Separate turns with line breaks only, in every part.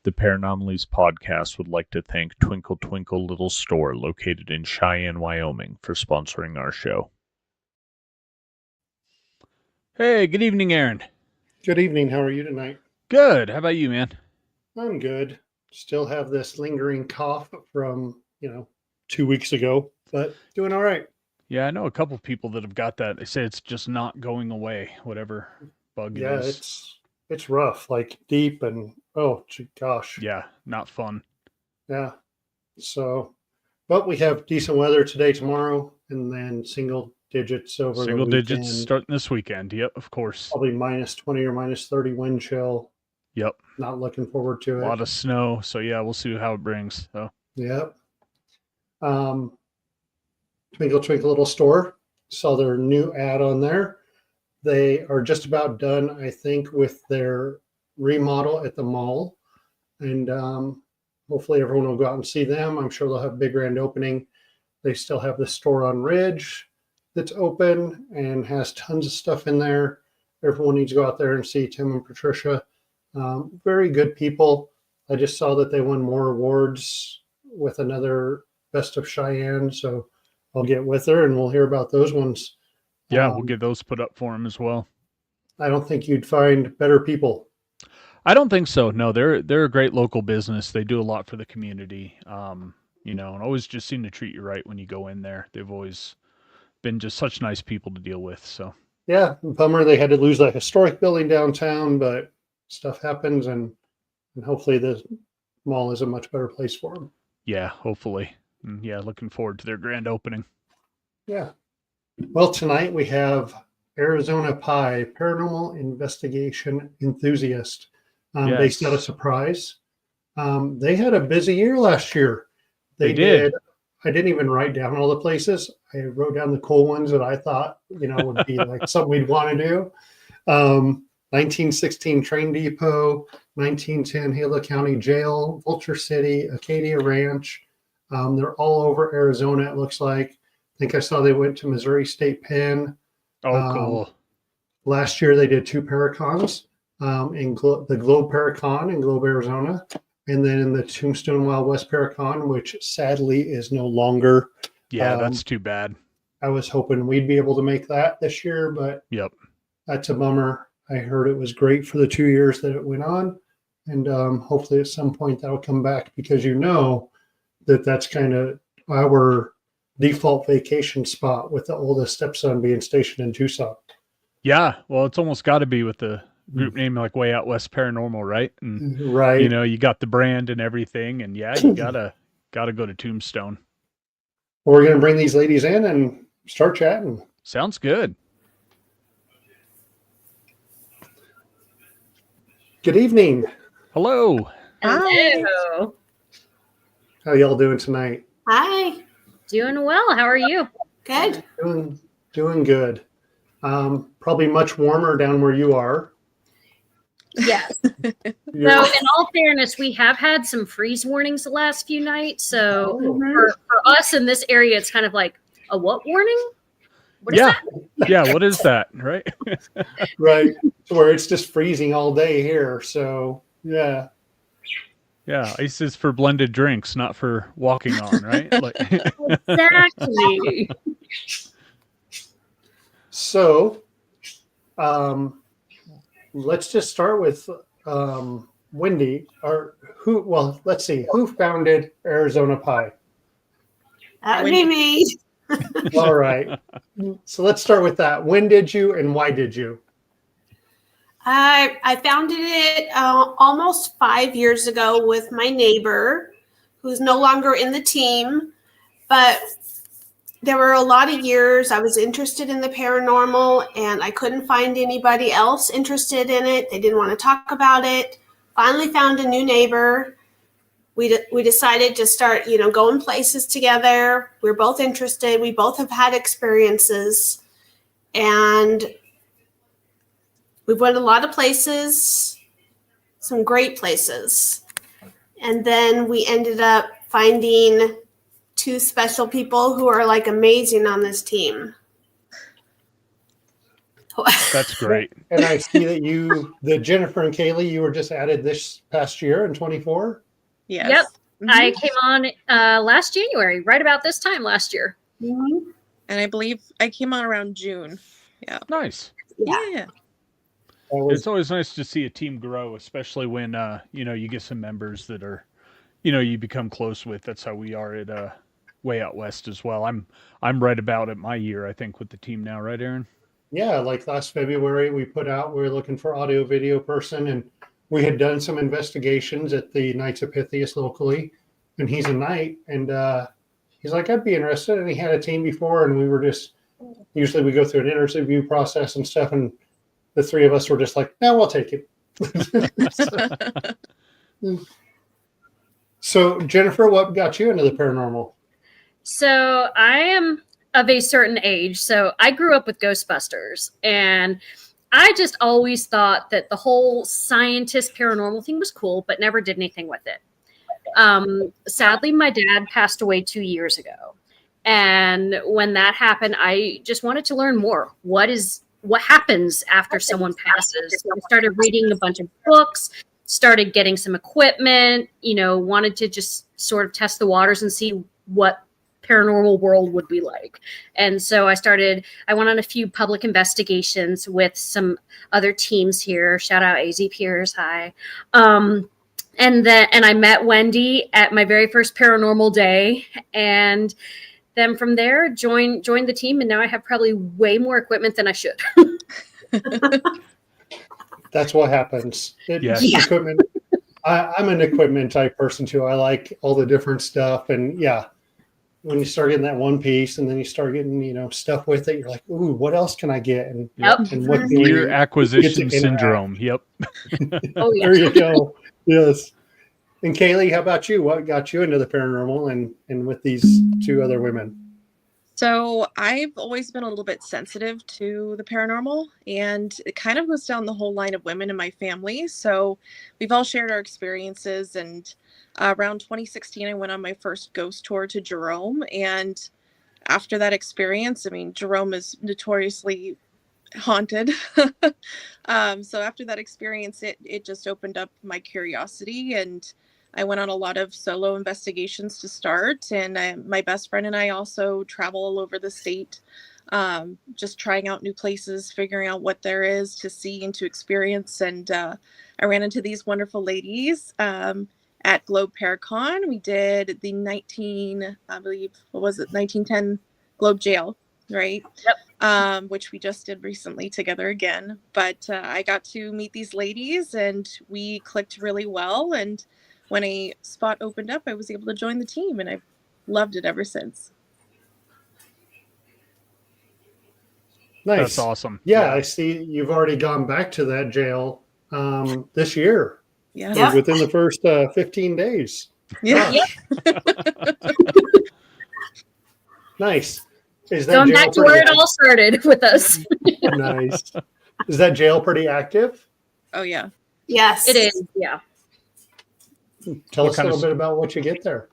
The Paranomalies podcast would like to thank Twinkle Twinkle Little Store located in Cheyenne, Wyoming for sponsoring our show. Hey, good evening, Aaron.
Good evening. How are you tonight?
Good. How about you, man?
I'm good. Still have this lingering cough from, 2 weeks ago, but doing all right.
Yeah, I know a couple people that have got that. They say it's just not going away, whatever bug it is.
It's rough, like deep and gosh.
Yeah, not fun.
Yeah. So, but we have decent weather today, tomorrow, and then single digits over the
Single
weekend.
digits starting this weekend. Yep, of course.
Probably minus 20 or minus 30 wind chill.
Yep.
Not looking forward to it.
A lot of snow. So yeah, we'll see how it brings. So.
Yep. Twinkle Twinkle Little Store. Saw their new ad on there. They are just about done, I think, with their remodel at the mall. And hopefully everyone will go out and see them. I'm sure they'll have a big grand opening. They still have the store on Ridge that's open and has tons of stuff in there. Everyone needs to go out there and see Tim and Patricia. Very good people. I just saw that they won more awards with another Best of Cheyenne. So I'll get with her and we'll hear about those ones.
Yeah, we'll get those put up for them as well.
I don't think you'd find better people.
I don't think so. No, they're a great local business. They do a lot for the community. And always just seem to treat you right when you go in there. They've always been just such nice people to deal with. So
yeah, bummer they had to lose that historic building downtown, but stuff happens, and hopefully the mall is a much better place for them.
Yeah, hopefully. And yeah, looking forward to their grand opening.
Yeah. Well, tonight we have Arizona P.I.E, Paranormal Investigation Enthusiast.
Yes.
They set a surprise. They had a busy year last year.
They did.
I didn't even write down all the places. I wrote down the cool ones that I thought, would be like something we'd want to do. 1916 Train Depot, 1910 Gila County Jail, Vulture City, Acadia Ranch. They're all over Arizona, it looks like. I think I saw they went to Missouri State Pen.
Oh, cool.
Last year they did 2 Paracons, the Globe Paracon in Globe, Arizona, and then the Tombstone Wild West Paracon, which sadly is no longer.
Yeah, that's too bad.
I was hoping we'd be able to make that this year, but
yep,
that's a bummer. I heard it was great for the 2 years that it went on, and hopefully at some point that'll come back, because that's kind of our default vacation spot, with the oldest stepson being stationed in Tucson.
Yeah, well, it's almost got to be with the group name like Way Out West Paranormal, right? And
right,
you got the brand and everything, and yeah, you gotta go to Tombstone.
Well, we're gonna bring these ladies in and start chatting.
Sounds good.
Good evening.
Hello.
Hello.
How y'all doing tonight?
Hi. Doing well. How are you? Good.
Doing good. Probably much warmer down where you are.
Yes. So in all fairness, we have had some freeze warnings the last few nights. So for us in this area, it's kind of like a what warning? What is that?
Yeah, what is that? Right?
Right. Where it's just freezing all day here. So yeah.
Yeah, ice is for blended drinks, not for walking on, right?
Exactly.
So, let's just start with Wendy. Let's see. Who founded Arizona P.I.E?
That would be me.
All right. So let's start with that. When did you and why did you?
I founded it almost 5 years ago with my neighbor, who's no longer in the team. But there were a lot of years I was interested in the paranormal, and I couldn't find anybody else interested in it. They didn't want to talk about it. Finally found a new neighbor. We decided to start, going places together. We're both interested. We both have had experiences, and we've went a lot of places, some great places. And then we ended up finding 2 special people who are like amazing on this team.
That's great.
And I see that Jennifer and Kayleigh, you were just added this past year in 24.
Yes.
Yep.
Mhm.
I came on last January, right about this time last year.
Mhm.
And I believe I came on around June. Yeah.
Nice.
Yeah.
It's always nice to see a team grow, especially when you get some members that are, you become close with. That's how we are at way out west as well. I'm right about at my year, I think, with the team now, right, Aaron?
Yeah, like last February, we were looking for audio video person, and we had done some investigations at the Knights of Pythias locally, and he's a knight, and he's like, I'd be interested. And he had a team before, and we were usually we go through an interview process and stuff, and the three of us were just like, no, we'll take it. So, Jennifer, what got you into the paranormal?
So I am of a certain age. So I grew up with Ghostbusters, and I just always thought that the whole scientist paranormal thing was cool, but never did anything with it. Sadly, my dad passed away 2 years ago. And when that happened, I just wanted to learn more. What happens after someone passes? So I started reading a bunch of books, started getting some equipment, wanted to just sort of test the waters and see what paranormal world would be like. And so I went on a few public investigations with some other teams here. Shout out AZ P.I.E. Hi. And I met Wendy at my very first paranormal day, and then from there joined the team, and now I have probably way more equipment than I should.
That's what happens.
Yes.
Equipment. I'm an equipment type person too. I like all the different stuff, and yeah, when you start getting that one piece, and then you start getting stuff with it, you're like, ooh, what else can I get? And
Yep.
and what can
Gear
we
acquisition
get to interact?
syndrome. Yep.
Oh yeah.
There you go. Yes. And Kayleigh, how about you? What got you into the paranormal and with these two other women?
So I've always been a little bit sensitive to the paranormal, and it kind of goes down the whole line of women in my family. So we've all shared our experiences, and around 2016, I went on my first ghost tour to Jerome. And after that experience, I mean, Jerome is notoriously haunted. So after that experience, it just opened up my curiosity, and I went on a lot of solo investigations to start, and my best friend and I also travel all over the state, just trying out new places, figuring out what there is to see and to experience. And I ran into these wonderful ladies at Globe Paracon. We did the 1910 Globe Jail, right?
Yep.
Which we just did recently together again. But I got to meet these ladies, and we clicked really well. And when a spot opened up, I was able to join the team, and I've loved it ever since.
Nice.
That's awesome.
Yeah, I see you've already gone back to that jail this year.
Yeah.
Within the first 15 days.
Yeah.
Nice. Is that
Going
jail
back to where it all started with us.
Nice. Is that jail pretty active?
Oh, yeah.
Yes.
It is, yeah.
Tell
What
us a
kind
little
of
bit about what you get there.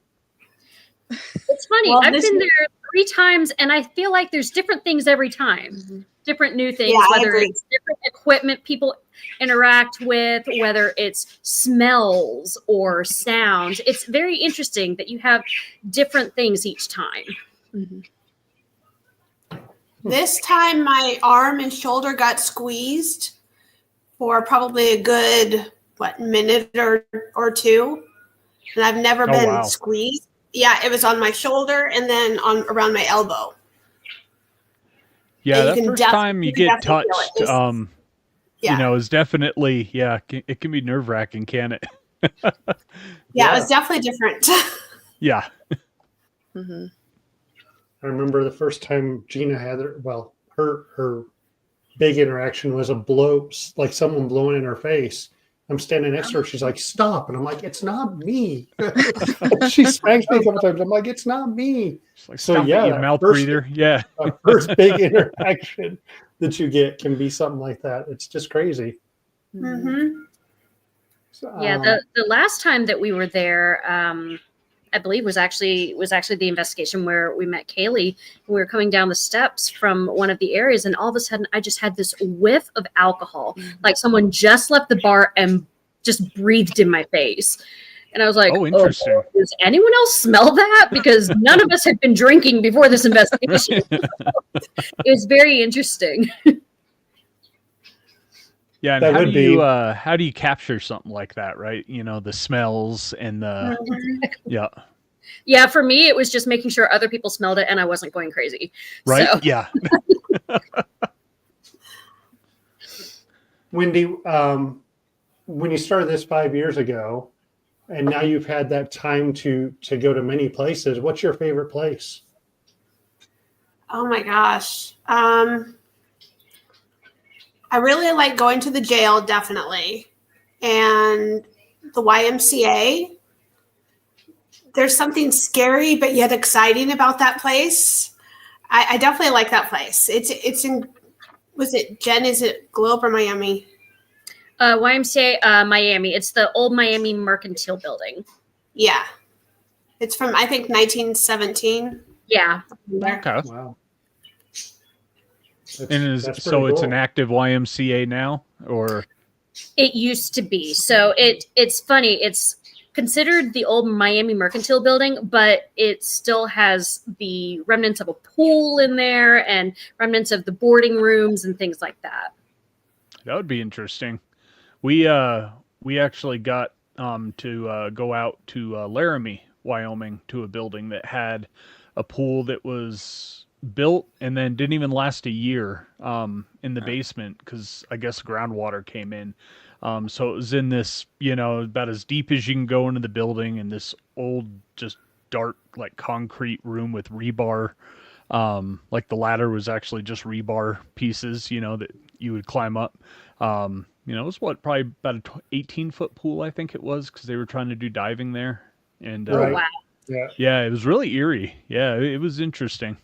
It's funny.
Well,
I've been there 3 times, and I feel like there's different things every time.
Mm-hmm.
Different new things,
Yeah, I
whether
agree.
it's different equipment people interact with, whether it's smells or sounds. It's very interesting that you have different things each time.
Mm-hmm.
This time my arm and shoulder got squeezed for probably a good, minute or two. And I've never been
wow.
squeezed. Yeah, it was on my shoulder and then around my elbow.
Yeah,
And you
that
can
first time you get
definitely feel
touched,
it. Yeah.
is definitely, it can be nerve-wracking, can it?
Yeah, it was definitely different.
Yeah.
Mm-hmm.
I remember the first time Gina had her big interaction was a blow, like someone blowing in her face. I'm standing next to her. She's like, stop. And I'm like, it's not me. She spanked me a couple times. I'm like, it's not me.
It's like,
So,
stop
yeah,
it, you
that
mouth
first-
breather. Yeah.
First big interaction that you get can be something like that. It's just crazy.
Mm-hmm.
So,
Yeah, the last time that we were there, I believe was actually the investigation where we met Kayleigh. We were coming down the steps from one of the areas, and all of a sudden I just had this whiff of alcohol, like someone just left the bar and just breathed in my face. And I was like,
Oh, interesting.
Oh, does anyone else smell that? Because none of us had been drinking before this investigation. It was very interesting.
Yeah, and
That would be-
how do you capture something like that, right? You know, the smells and the yeah,
Yeah, for me, it was just making sure other people smelled it and I wasn't going crazy.
right,
So,
yeah.
Wendy, when you started this 5 years ago, and now you've had that time to go to many places, what's your favorite place?
Oh my gosh. I really like going to the jail, definitely. And the YMCA. There's something scary but yet exciting about that place. I definitely like that place. It's in, was it Jen? Is it Globe or Miami?
YMCA Miami. It's the old Miami Mercantile Building.
Yeah. It's from, I think, 1917.
Yeah.
Okay.
Wow.
And
That's
so
pretty
it's an
cool.
active YMCA now, or
It used to be. So it's funny. It's considered the old Miami Mercantile Building, but it still has the remnants of a pool in there and remnants of the boarding rooms and things like that.
that would be interesting. We actually got to go out to Laramie, Wyoming, to a building that had a pool that was built and then didn't even last a year in the basement because I guess groundwater came in. So it was in this, you know, about as deep as you can go into the building, in this old, just dark, like concrete room with rebar. Like the ladder was actually just rebar pieces, you know, that you would climb up. You know, it was probably about a 18-foot pool, I think it was, because they were trying to do diving there. And
Oh,
Right.
wow.
Yeah.
yeah, it was really eerie. Yeah, it was interesting.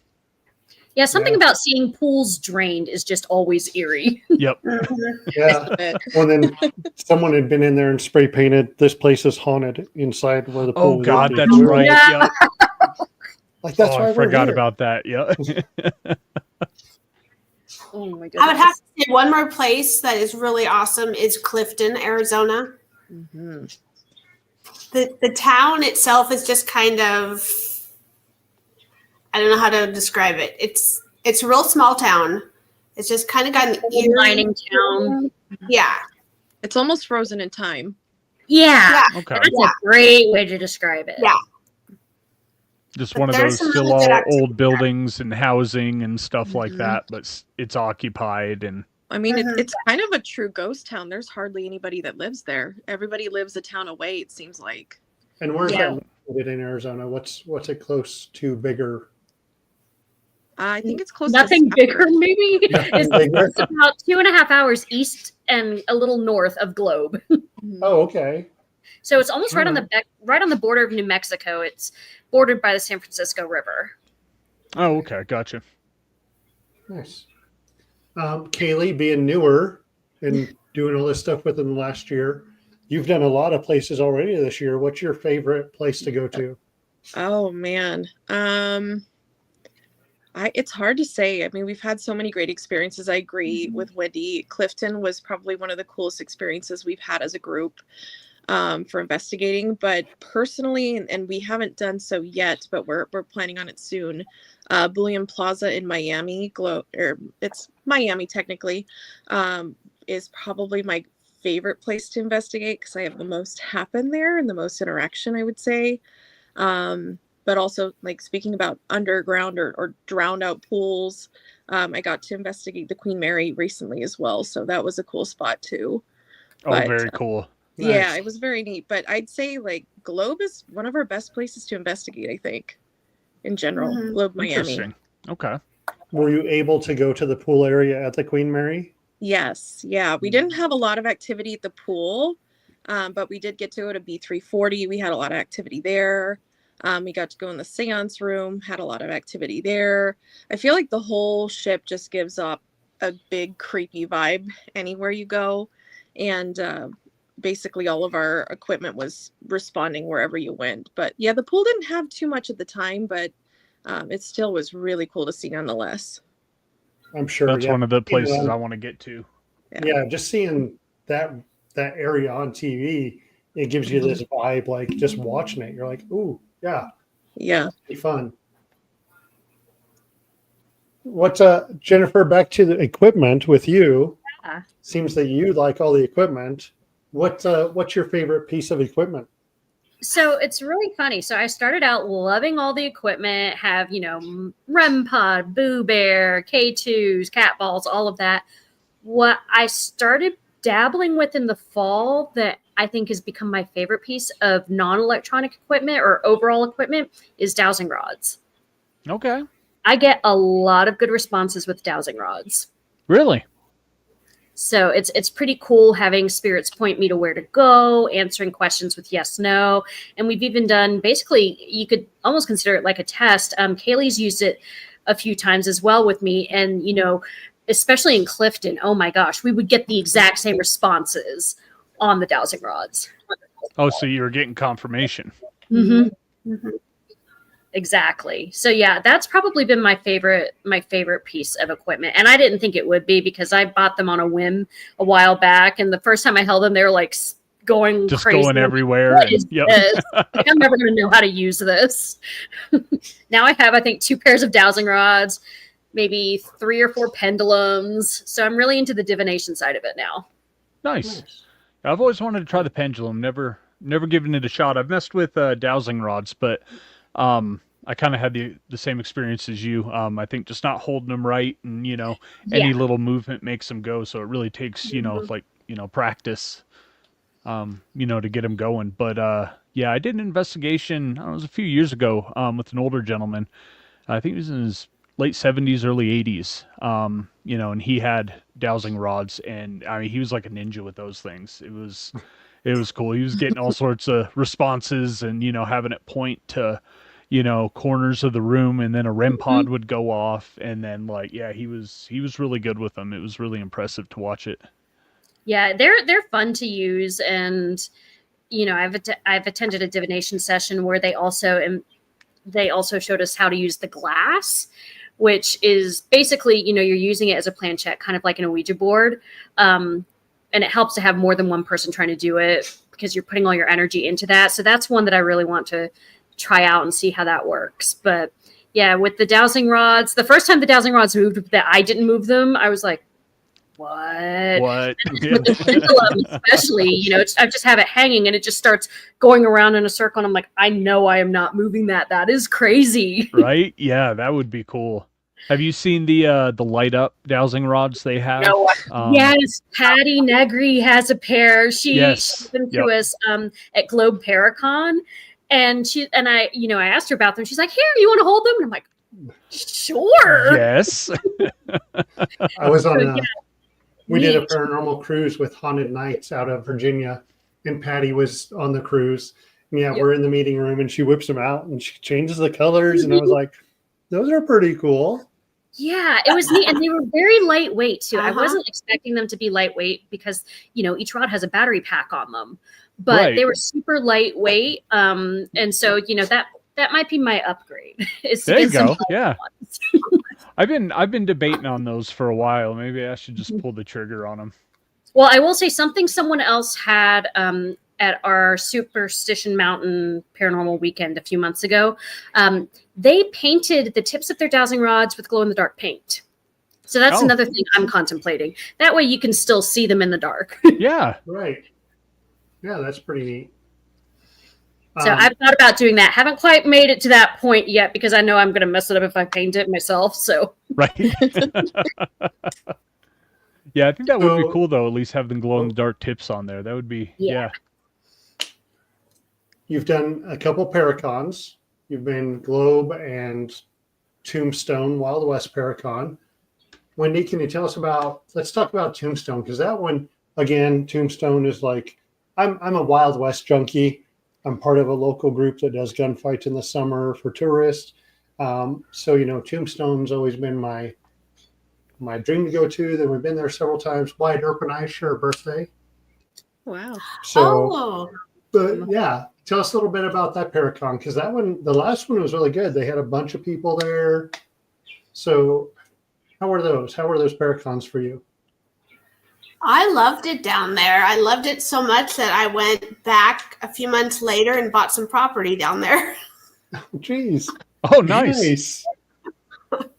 Yeah, something
Yeah.
about seeing pools drained is just always eerie.
Yep.
Yeah. Well, then someone had been in there and spray painted, "This place is haunted" inside where the pool
Oh
was
God,
empty.
that's right.
Yeah.
Yep.
Like that's
Oh,
why
I
we're
forgot
here.
about that. Yeah.
Oh my goodness.
I would have to say one more place that is really awesome is Clifton, Arizona.
Mm-hmm.
The town itself is just kind of, I don't know how to describe it. It's a real small town. It's just kind of got an
Old mining town.
Yeah.
It's almost frozen in time.
Yeah.
Okay.
That's a great way to describe it.
Yeah.
Just
But
one of
there's
those
some
still
really good
all
activity
old buildings and housing and stuff like
Mhm.
that, but it's occupied and
I mean,
Mhm.
it's kind of a true ghost town. There's hardly anybody that lives there. Everybody lives a town away, it seems like.
And where's
Yeah.
that located in Arizona? What's it close to? Bigger?
I think it's close
Nothing
to
bigger, maybe. It's,
Bigger?
it's about 2.5 hours east and a little north of Globe.
Mhm.
Oh, okay.
So it's almost right on
Alright.
right on the border of New Mexico. It's bordered by the San Francisco River.
oh, okay, gotcha.
Nice. Kayleigh, being newer and doing all this stuff within the last year, you've done a lot of places already this year. What's your favorite place to go to?
Oh man. It's hard to say. I mean, we've had so many great experiences. I agree with Wendy. Clifton was probably one of the coolest experiences we've had as a group for investigating. But personally, and we haven't done so yet, but we're planning on it soon. Bullion Plaza in Miami, it's Miami technically, is probably my favorite place to investigate because I have the most happen there and the most interaction, I would say. But also, like, speaking about underground or drowned out pools, I got to investigate the Queen Mary recently as well, so that was a cool spot too.
Oh,
But
very cool.
yeah,
Nice.
it was very neat. But I'd say like Globe is one of our best places to investigate, I think, in general.
Mhm.
Globe, Miami.
Interesting. Okay.
Were you able to go to the pool area at the Queen Mary?
Yes, yeah. We didn't have a lot of activity at the pool, but we did get to go to B340. We had a lot of activity there. We got to go in the seance room, had a lot of activity there. I feel like the whole ship just gives up a big creepy vibe anywhere you go. And basically all of our equipment was responding wherever you went. But yeah, the pool didn't have too much at the time, but it still was really cool to see nonetheless.
I'm sure.
That's
Yeah.
one of the places I want to get to.
Yeah, just seeing that area on TV, it gives you this vibe, like just watching it. You're like, ooh, yeah,
Yeah.
be fun. What's Jennifer, back to the equipment with you.
Yeah.
Seems that you like all the equipment. What's your favorite piece of equipment?
So it's really funny. So I started out loving all the equipment, have, REM Pod, Boo Bear, K2s, cat balls, all of that. What I started dabbling with in the fall that I think has become my favorite piece of non-electronic equipment or overall equipment is dowsing rods.
Okay.
I get a lot of good responses with dowsing rods.
Really?
So it's pretty cool having spirits point me to where to go, answering questions with yes, no. And we've even done, basically, you could almost consider it like a test. Kayleigh's used it a few times as well with me. And, especially in Clifton, oh my gosh, we would get the exact same responses on the dowsing rods.
Oh, so you were getting confirmation.
Mm-hmm. Mm-hmm. Exactly. So yeah, that's probably been my favorite piece of equipment. And I didn't think it would be because I bought them on a whim a while back. And the first time I held them, they were like going
just
crazy.
Going everywhere.
What is this? Like, I'm never going to know how to use this. Now I have, I think, 2 pairs of dowsing rods, maybe 3 or 4 pendulums. So I'm really into the divination side of it now.
Nice. I've always wanted to try the pendulum. Never given it a shot. I've messed with dowsing rods, but I kind of had the same experience as you. I think just not holding them right, and any little movement makes them go. So it really takes practice, to get them going. But I did an investigation. It was a few years ago with an older gentleman. I think he was in his late 70s, early 80s. And he had dowsing rods, and I mean he was like a ninja with those things. It was cool. He was getting all sorts of responses, and having it point to corners of the room, and then a REM pod would go off, and then he was really good with them. It was really impressive to watch it.
Yeah, they're fun to use, and I've attended a divination session where they also showed us how to use the glass, which is basically you're using it as a planchette, kind of like an Ouija board, and it helps to have more than one person trying to do it because you're putting all your energy into that. So that's one that I really want to try out and see how that works. But yeah, with the dowsing rods, the first time the dowsing rods moved that I didn't move them, I was like, what? With the pendulum, especially, I just have it hanging and it just starts going around in a circle. And I'm like, I know I am not moving that. That is crazy.
Right? Yeah, that would be cool. Have you seen the light up dowsing rods they have?
No. Yes, Patty Negri has a pair. She's been to us at Globe Paracon. And I asked her about them. She's like, "Here, you want to hold them?" And I'm like, "Sure."
Yes.
I was on we did a paranormal cruise with Haunted Nights out of Virginia, and Patty was on the cruise. And we're in the meeting room, and she whips them out, and she changes the colors, and I was like, "Those are pretty cool."
Yeah, it was neat, and they were very lightweight too. I wasn't expecting them to be lightweight because each rod has a battery pack on them. But they were super lightweight, and so that might be my upgrade.
There you go. Yeah, I've been debating on those for a while. Maybe I should just pull the trigger on them.
Well, I will say something someone else had at our Superstition Mountain Paranormal Weekend a few months ago. They painted the tips of their dowsing rods with glow-in-the-dark paint. So that's another thing I'm contemplating. That way you can still see them in the dark.
Yeah.
Right. Yeah, that's pretty neat.
So I've thought about doing that. Haven't quite made it to that point yet because I know I'm going to mess it up if I paint it myself. So
right. Yeah, I think that would be cool though. At least have the glow in the dark tips on there. That would be yeah.
You've done a couple Paracons. You've been Globe and Tombstone, Wild West Paracon. Wendy, can you tell us let's talk about Tombstone, because that one, again, Tombstone is like, I'm a Wild West junkie. I'm part of a local group that does gunfights in the summer for tourists. So, Tombstone's always been my dream to go to. Then we've been there several times. Wyatt Earp and I share a birthday.
Wow.
So,
Oh,
but yeah, tell us a little bit about that Paracon, because that one, the last one was really good. They had a bunch of people there. So, how were those? How were those Paracons for you?
I loved it down there. I loved it so much that I went back a few months later and bought some property down there.
Jeez,
Oh, nice.
nice.
So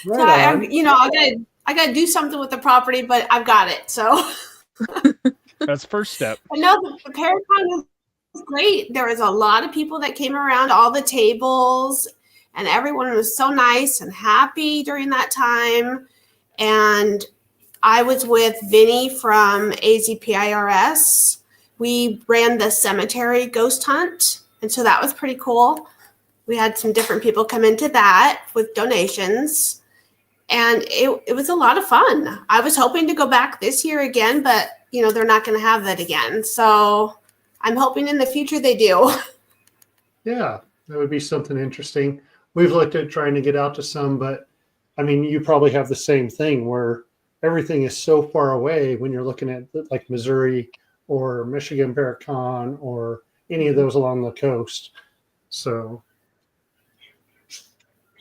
Right on.
I gotta do something with the property, but I've got it. So
That's first step.
I know the Paracon was great. There was a lot of people that came around all the tables, and everyone was so nice and happy during that time. And I was with Vinny from AZ P.I.E. We ran the cemetery ghost hunt, and so that was pretty cool. We had some different people come into that with donations, and it was a lot of fun. I was hoping to go back this year again, but they're not going to have that again. So I'm hoping in the future they do.
Yeah, that would be something interesting. We've looked at trying to get out to some, but I mean, you probably have the same thing where everything is so far away when you're looking at like Missouri or Michigan Paracon or any of those along the coast. So,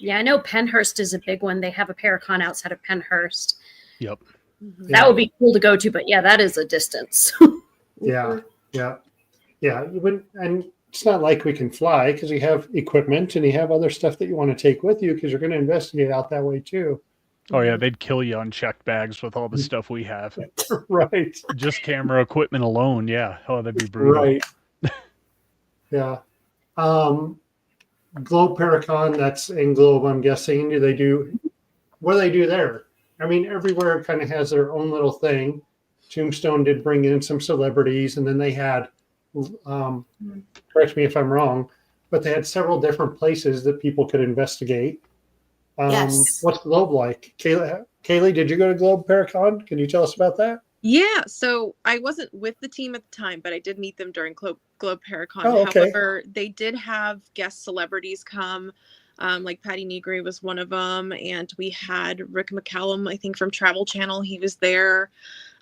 Yeah, I know Pennhurst is a big one. They have a Paracon outside of Pennhurst.
Yep.
That would be cool to go to, but yeah, that is a distance.
yeah, yeah, yeah. You wouldn't, and it's not like we can fly because you have equipment and you have other stuff that you want to take with you because you're going to investigate out that way too.
Oh yeah, they'd kill you on checked bags with all the stuff we have.
Right.
Just camera equipment alone, yeah. Oh, that'd be brutal.
Right. Yeah. Globe Paracon, that's in Globe, I'm guessing. What do they do there? I mean, everywhere kind of has their own little thing. Tombstone did bring in some celebrities, and then they had, correct me if I'm wrong, but they had several different places that people could investigate.
Yes.
What's Globe like? Kayleigh, did you go to Globe Paracon? Can you tell us about that?
Yeah, so I wasn't with the team at the time, but I did meet them during Globe Paracon.
Oh, okay.
However, they did have guest celebrities come, like Patty Negri was one of them, and we had Rick McCallum, I think from Travel Channel. He was there,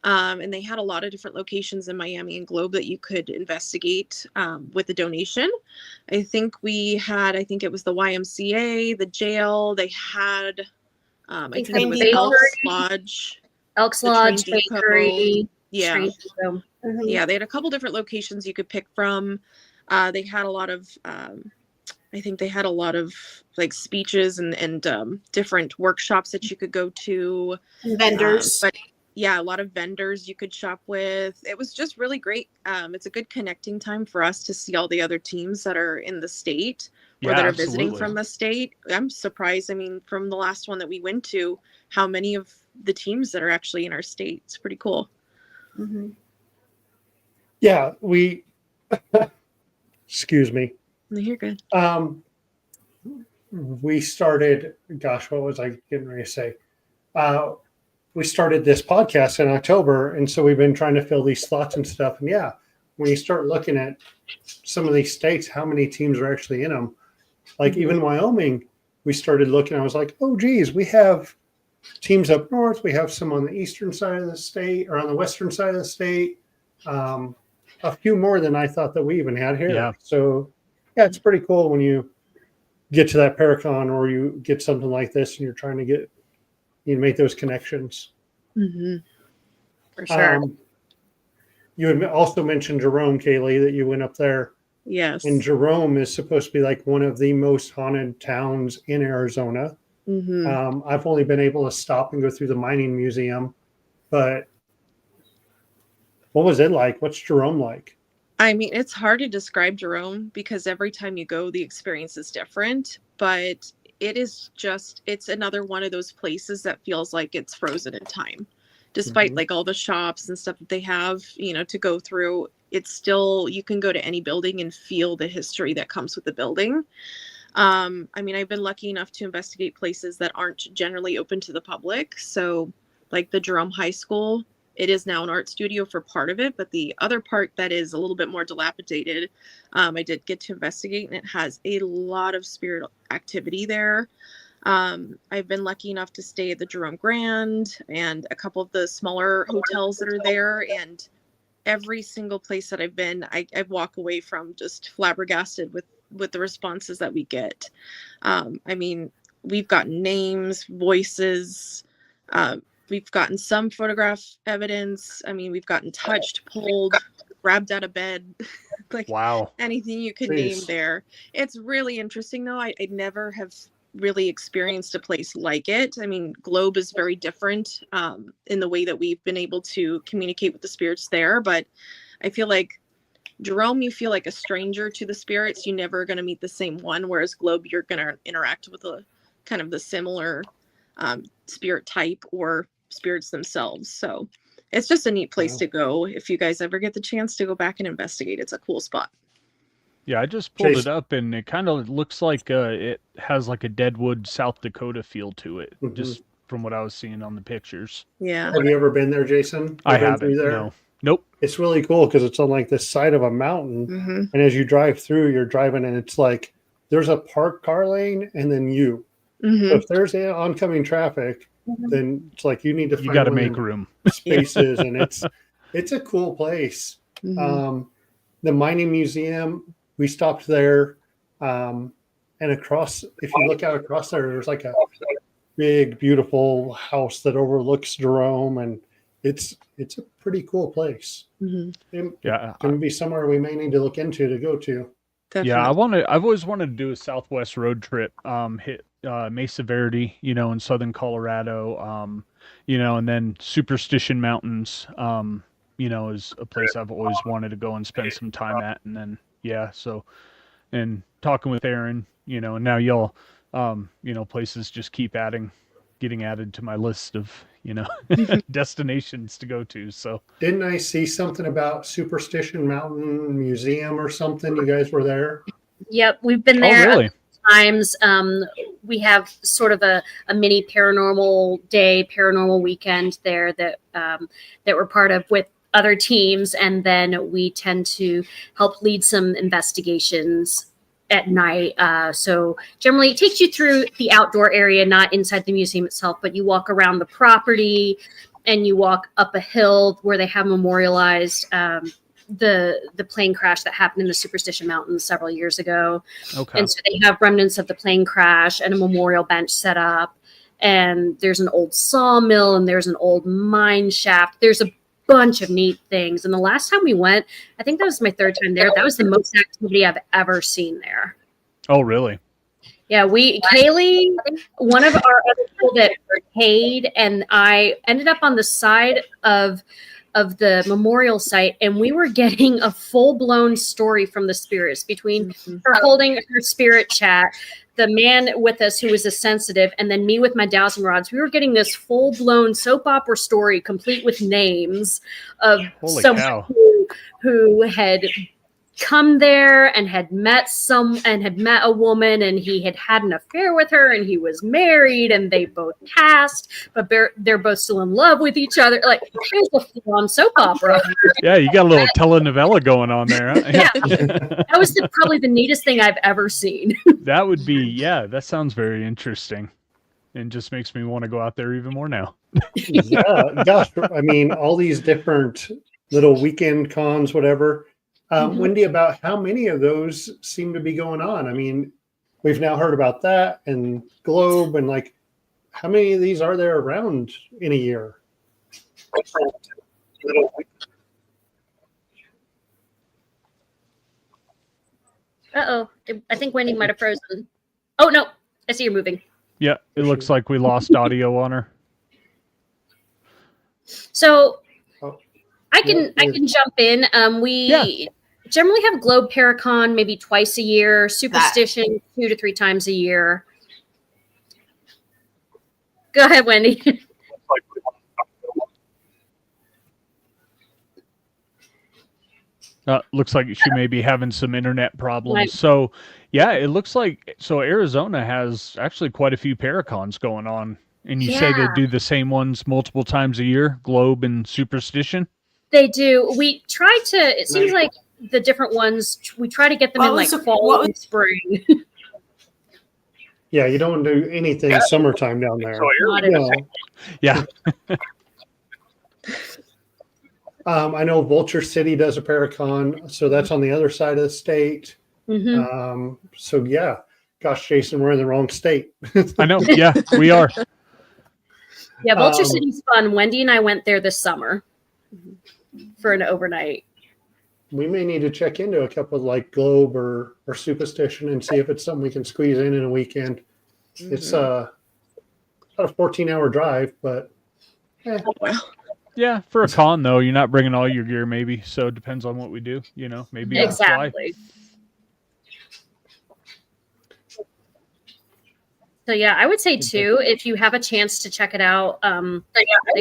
and they had a lot of different locations in Miami and Globe that you could investigate with a donation. I think it was the YMCA, the jail. They had, I think it was Elks Lodge.
Elks Lodge, Bakery.
Yeah.
Mm-hmm.
Yeah, they had a couple different locations you could pick from. They had a lot of, I think they had a lot of like speeches and different workshops that you could go to.
Vendors.
But yeah, a lot of vendors you could shop with. It was just really great. It's a good connecting time for us to see all the other teams that are in the state or that are visiting from the state. I'm surprised. I mean, from the last one that we went to, how many of the teams that are actually in our state. It's pretty cool.
Mm-hmm.
Yeah, excuse me.
You're good.
We started, gosh, what was I getting ready to say? We started this podcast in October, and so we've been trying to fill these slots and stuff. And yeah, when you start looking at some of these states, how many teams are actually in them? Like even Wyoming, we started looking, I was like, oh, geez, we have teams up north. We have some on the eastern side of the state or on the western side of the state. A few more than I thought that we even had here.
Yeah.
So yeah, it's pretty cool when you get to that Paracon or you get something like this and you're trying to make those connections.
Mm-hmm.
For sure.
You had also mentioned Jerome, Kayleigh, that you went up there.
Yes.
And Jerome is supposed to be like one of the most haunted towns in Arizona.
Mm-hmm.
I've only been able to stop and go through the mining museum, but what was it like? What's Jerome like?
I mean, it's hard to describe Jerome because every time you go, the experience is different, but it's another one of those places that feels like it's frozen in time. Despite like all the shops and stuff that they have, to go through, it's still, you can go to any building and feel the history that comes with the building. I mean, I've been lucky enough to investigate places that aren't generally open to the public. So like the Jerome High School, it is now an art studio for part of it, but the other part that is a little bit more dilapidated, I did get to investigate, and it has a lot of spirit activity there. I've been lucky enough to stay at the Jerome Grand and a couple of the smaller hotels that are there. And every single place that I've been, I walk away from just flabbergasted with the responses that we get. I mean, we've gotten names, voices, we've gotten some photograph evidence. I mean, we've gotten touched, pulled, grabbed out of bed, like
Wow.
anything you could name there. It's really interesting though. I never have really experienced a place like it. I mean, Globe is very different in the way that we've been able to communicate with the spirits there, but I feel like Jerome, you feel like a stranger to the spirits. You're never going to meet the same one, whereas Globe, you're going to interact with a kind of the similar spirit type or spirits themselves. So it's just a neat place to go. If you guys ever get the chance to go back and investigate, it's a cool spot.
Yeah, I just pulled it up, and it kind of looks like it has like a Deadwood, South Dakota feel to it, just from what I was seeing on the pictures.
Yeah.
Have you ever been there, Jason?
I haven't. No. Nope.
It's really cool because it's on like the side of a mountain, and as you drive through, you're driving, and it's like there's a parked car lane, and then you. So if there's oncoming traffic, then it's like you need to.
You got to make room.
Spaces, and it's a cool place. The mining museum, we stopped there, and across. If you look out across there, there's like a big, beautiful house that overlooks Jerome, and it's a pretty cool place.
Yeah,
going to be somewhere we may need to look into to go to.
Definitely.
Yeah, I've always wanted to do a Southwest road trip. Hit Mesa Verde, in southern Colorado. And then Superstition Mountains. Is a place I've always wanted to go and spend some time at. And then and talking with Aaron, and now y'all, places just keep getting added to my list of destinations to go to. So
didn't I see something about Superstition Mountain Museum or something? You guys were there?
Yep, we've been there.
Oh, really?
Times. We have sort of a mini paranormal day, paranormal weekend there that we're part of with other teams, and then we tend to help lead some investigations at night. So generally it takes you through the outdoor area, not inside the museum itself, but you walk around the property and you walk up a hill where they have memorialized the plane crash that happened in the Superstition Mountains several years ago. Okay. And so they have remnants of the plane crash and a memorial bench set up. And there's an old sawmill and there's an old mine shaft. There's a bunch of neat things. And the last time we went, I think that was my third time there. That was the most activity I've ever seen there.
Oh, really?
Yeah, Kayleigh, one of our other people that paid, and I ended up on the side of the memorial site, and we were getting a full-blown story from the spirits between her holding her spirit chat, the man with us who was a sensitive, and then me with my dowsing rods. We were getting this full-blown soap opera story complete with names of someone who had come there and had met a woman, and he had an affair with her, and he was married, and they both passed, but they're both still in love with each other. Like, it was a full-on soap opera.
Yeah, you got a little telenovela going on there. Huh?
Yeah, that was probably the neatest thing I've ever seen.
That would be, that sounds very interesting, and just makes me want to go out there even more now.
Yeah, gosh, I mean, all these different little weekend cons, whatever. Wendy, about how many of those seem to be going on? I mean, we've now heard about that and Globe, and like, how many of these are there around in a year?
Uh-oh. I think Wendy might have frozen. Oh, no. I see you're moving.
Yeah, it looks like we lost audio on her.
So I can jump in. We generally have Globe Paracon maybe twice a year, Superstition 2 to 3 times a year. Go ahead, Wendy.
Looks like she may be having some internet problems. Right. So, yeah, it looks like Arizona has actually quite a few Paracons going on. And you say they do the same ones multiple times a year, Globe and Superstition?
They do. We try to, it seems like the different ones, we try to get them in like fall and spring.
Yeah, you don't do anything summertime down there.
Yeah.
I know Vulture City does a Paracon, so that's on the other side of the state. So yeah, gosh, Jason, we're in the wrong state.
I know. Yeah, we are.
Yeah, Vulture City's fun. Wendy and I went there this summer for an overnight.
We may need to check into a couple of like Globe or Superstition and see if it's something we can squeeze in a weekend. It's about a 14-hour drive, but
yeah, for a con though, you're not bringing all your gear, maybe. So it depends on what we do. You know, maybe
exactly. So yeah, I would say too, if you have a chance to check it out,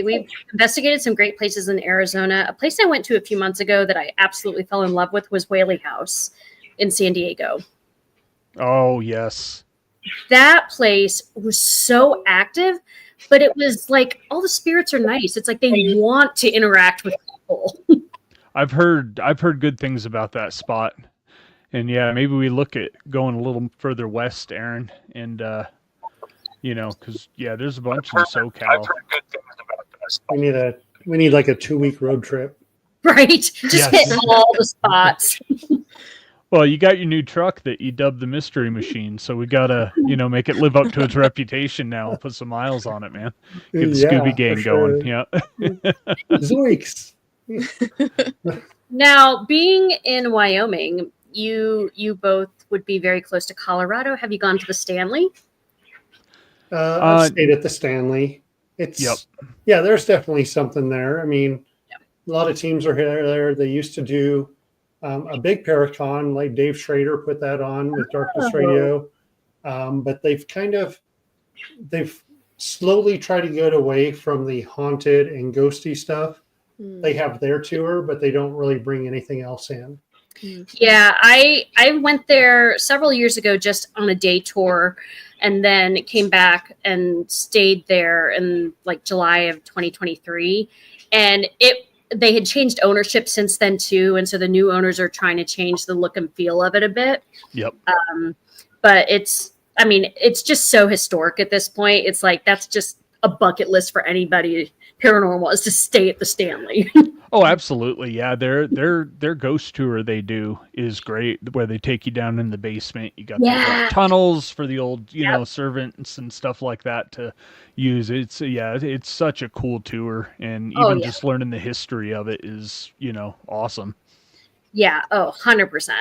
we've investigated some great places in Arizona. A place I went to a few months ago that I absolutely fell in love with was Whaley House in San Diego.
Oh yes,
that place was so active, but it was like all the spirits are nice. It's like they want to interact with people.
I've heard good things about that spot, and yeah, maybe we look at going a little further west, Aaron, and you know, because yeah, there's a bunch in SoCal.
We need like a 2-week road trip,
right? Just hit all the spots.
Well, you got your new truck that you dubbed the Mystery Machine, so we gotta, you know, make it live up to its reputation now. Put some miles on it, man. Get the Scooby Gang going. Yeah.
Zoinks.
Now, being in Wyoming, you both would be very close to Colorado. Have you gone to the Stanley?
I've stayed at the Stanley. It's yeah, there's definitely something there. I mean, a lot of teams are there. They used to do a big Paracon, like Dave Schrader put that on with Darkness Radio, but they've slowly tried to get away from the haunted and ghosty stuff. They have their tour, but they don't really bring anything else in.
Yeah, I went there several years ago just on a day tour, and then came back and stayed there in like July of 2023, and they had changed ownership since then too, and so the new owners are trying to change the look and feel of it a bit.
Yep.
But it's just so historic at this point. It's like that's just a bucket list for anybody paranormal is to stay at the Stanley.
Oh, absolutely. Yeah, their ghost tour they do is great, where they take you down in the basement. You got the tunnels for the old, you know, servants and stuff like that to use. It's such a cool tour, and even just learning the history of it is, you know, awesome. Yeah,
100%.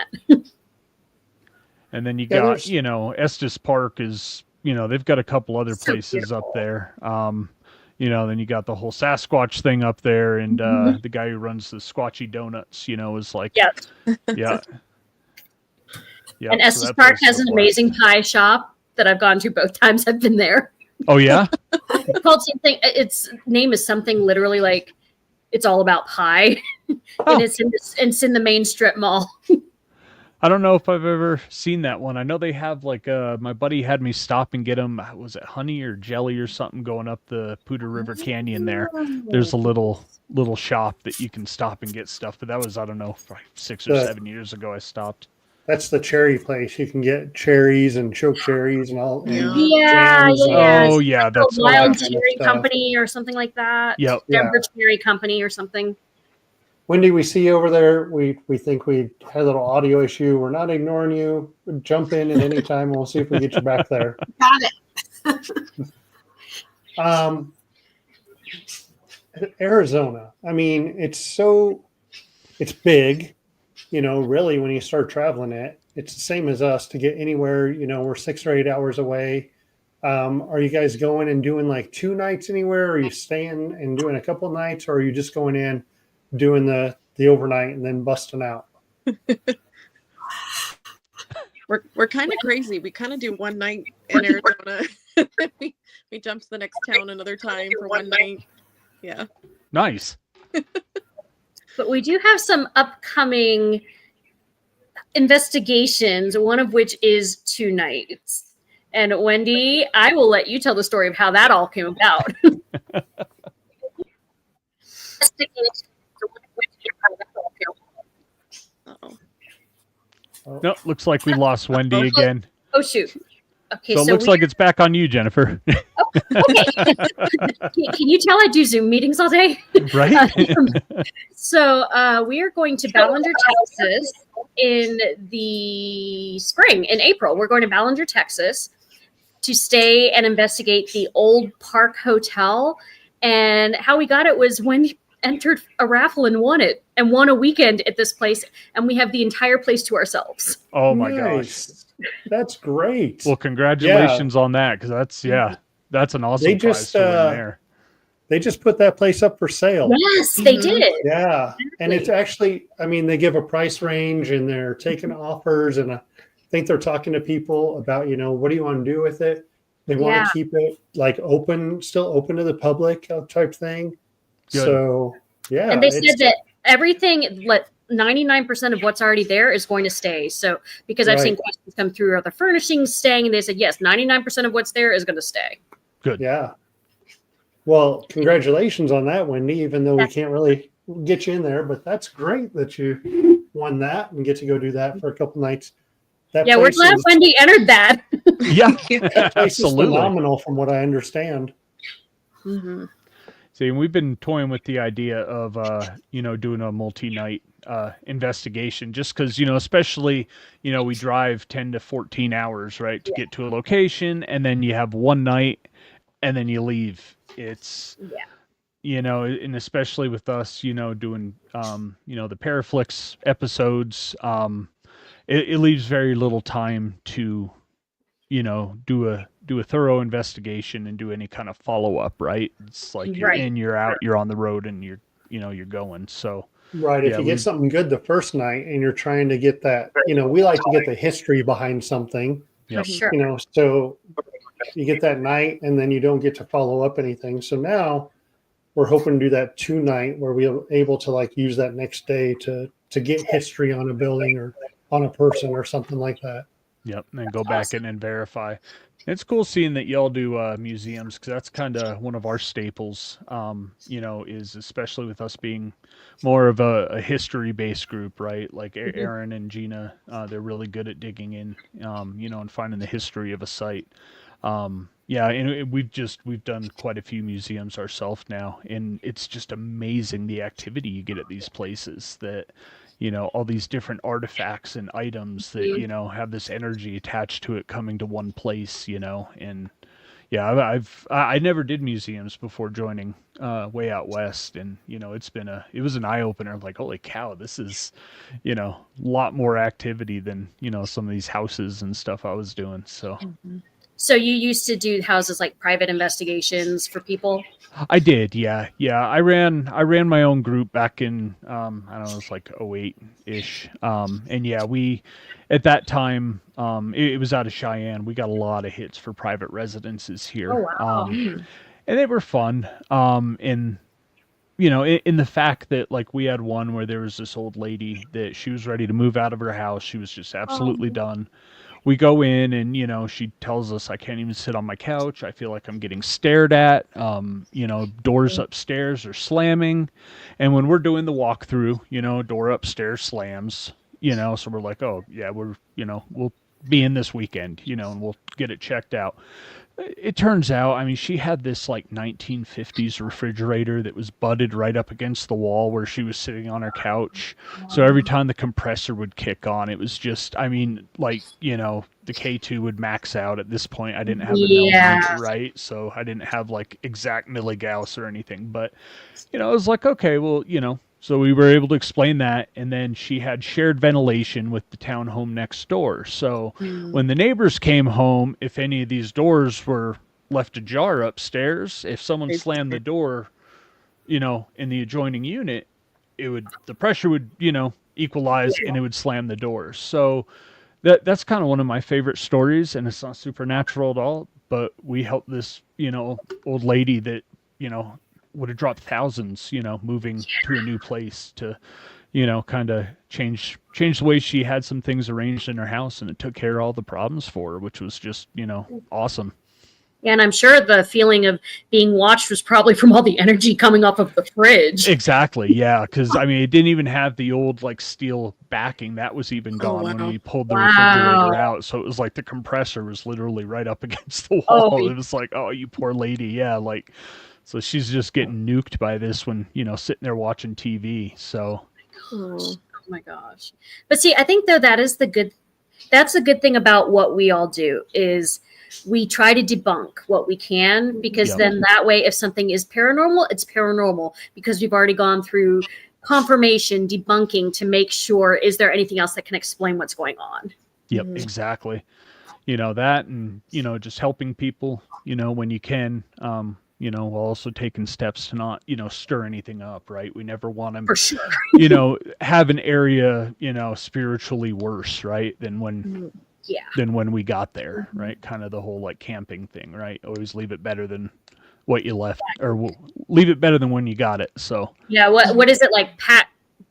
And then you got, you know, Estes Park is, you know, they've got a couple other places up there. You know, then you got the whole Sasquatch thing up there, and the guy who runs the Squatchy Donuts, you know, is like, yeah.
And Estes Park has an amazing pie shop that I've gone to both times I've been there.
Oh yeah,
it's called something. Its name is something literally like it's all about pie, and it's in the main strip mall.
I don't know if I've ever seen that one. I know they have like my buddy had me stop and get them. Was it honey or jelly or something going up the Poudre River Canyon there? There's a little shop that you can stop and get stuff. But that was, I don't know, 6 or 7 years ago I stopped.
That's the cherry place. You can get cherries and choke cherries and all.
Yeah.
Oh yeah, that's
a Wild Cherry Company or something like that.
Yep.
Denver Cherry Company or something.
Wendy, we see you over there. We think we had a little audio issue. We're not ignoring you. Jump in at any time. We'll see if we get you back there.
Got it.
Arizona. I mean, it's big. You know, really, when you start traveling it's the same as us to get anywhere. You know, we're 6 or 8 hours away. Are you guys going and doing like 2 nights anywhere? Or are you staying and doing a couple nights, or are you just going in, doing the overnight and then busting out?
We're kind of crazy. We kind of do one night in Arizona. we jump to the next town another time for one night. Yeah.
Nice.
But we do have some upcoming investigations, one of which is 2 nights. And Wendy, I will let you tell the story of how that all came about.
No, looks like we lost Wendy again.
Oh shoot. Okay,
So it looks like it's back on you, Jennifer.
Okay. Can you tell I do Zoom meetings all day?
Right?
So we are going to Ballinger, Texas in the spring, in April. We're going to Ballinger, Texas to stay and investigate the old Park Hotel. And how we got it was Wendy entered a raffle and won it, and won a weekend at this place. And we have the entire place to ourselves.
Oh my gosh.
That's great.
Well, congratulations on that, because that's an awesome prize to win there.
They just put that place up for sale.
Yes, they did.
Yeah. And it's actually, I mean, they give a price range and they're taking offers. And I think they're talking to people about, what do you want to do with it? They want to keep it like open, still open to the public type thing. Good. So, yeah.
And they said that everything, 99% of what's already there is going to stay. So, because I've seen questions come through, are the furnishings staying? And they said, yes, 99% of what's there is going to stay.
Good.
Yeah. Well, congratulations on that, Wendy, even though we can't really get you in there, but that's great that you won that and get to go do that for a couple nights.
We're glad Wendy entered that.
Yeah,
that place is phenomenal from what I understand.
Mm-hmm.
See, we've been toying with the idea of, doing a multi-night investigation, just because, especially, we drive 10 to 14 hours, right, to get to a location, and then you have one night and then you leave. It's, and especially with us, doing, the Paraflix episodes, it leaves very little time to, do a thorough investigation and do any kind of follow-up, right? It's like you're in, you're out, you're on the road, and you're going. So
if you get something good the first night and you're trying to get that, we like to get the history behind something.
Yep.
Sure.
So you get that night and then you don't get to follow up anything. So now we're hoping to do that 2-night where we're able to use that next day to get history on a building or on a person or something like that.
Yep, and then go back in and verify. It's cool seeing that y'all do museums, because that's kind of one of our staples, is especially with us being more of a history-based group, right? Like Aaron and Gina, they're really good at digging in, and finding the history of a site. And we've done quite a few museums ourselves now, and it's just amazing the activity you get at these places that, all these different artifacts and items that, have this energy attached to it coming to one place, and I never did museums before joining Way Out West, and it was an eye opener. Like, holy cow, this is a lot more activity than some of these houses and stuff I was doing. So
So you used to do houses like private investigations for people?
I did, yeah. I ran my own group back in I don't know, it was like 08-ish. And we at that time it was out of Cheyenne. We got a lot of hits for private residences here.
Oh, wow.
And they were fun. In the fact that we had one where there was this old lady that she was ready to move out of her house. She was just absolutely done. We go in and, she tells us, I can't even sit on my couch. I feel like I'm getting stared at. Doors upstairs are slamming. And when we're doing the walkthrough, door upstairs slams, so we're like, oh yeah, we'll be in this weekend, and we'll get it checked out. It turns out, she had this 1950s refrigerator that was butted right up against the wall where she was sitting on her couch. So every time the compressor would kick on, it was just, the K2 would max out at this point. I didn't have an LG, right? So I didn't have exact milligauss or anything, but, I was like, okay, well, so we were able to explain that, and then she had shared ventilation with the townhome next door. So when the neighbors came home, if any of these doors were left ajar upstairs, if someone slammed the door, in the adjoining unit, the pressure would, equalize and it would slam the doors. So that's kind of one of my favorite stories, and it's not supernatural at all, but we helped this, old lady that, would have dropped thousands, moving to a new place to, kind of change the way she had some things arranged in her house, and it took care of all the problems for her, which was just, awesome.
And I'm sure the feeling of being watched was probably from all the energy coming off of the fridge.
Exactly. Yeah. Because I mean, it didn't even have the old like steel backing. That was even gone when
wow.
we pulled the
Wow.
refrigerator out. So it was like the compressor was literally right up against the wall.
Oh.
It was like, oh, you poor lady. Yeah. Like, so she's just getting nuked by this when, you know, sitting there watching TV. So,
Oh my gosh. But see, I think though that's the good thing about what we all do is we try to debunk what we can, because
Yep.
then that way if something is paranormal, it's paranormal because we've already gone through confirmation, debunking to make sure, is there anything else that can explain what's going on?
yep,
Mhm.
exactly. You know, that and, you know, just helping people, you know, when you can, you know, while also taking steps to not, you know, stir anything up, right? We never want to,
For sure.
you know, have an area, you know, spiritually worse, right? Than when we got there, right? Kind of the whole like camping thing, right? Always leave it better than what you left, or leave it better than when you got it. So
Yeah. What is it like?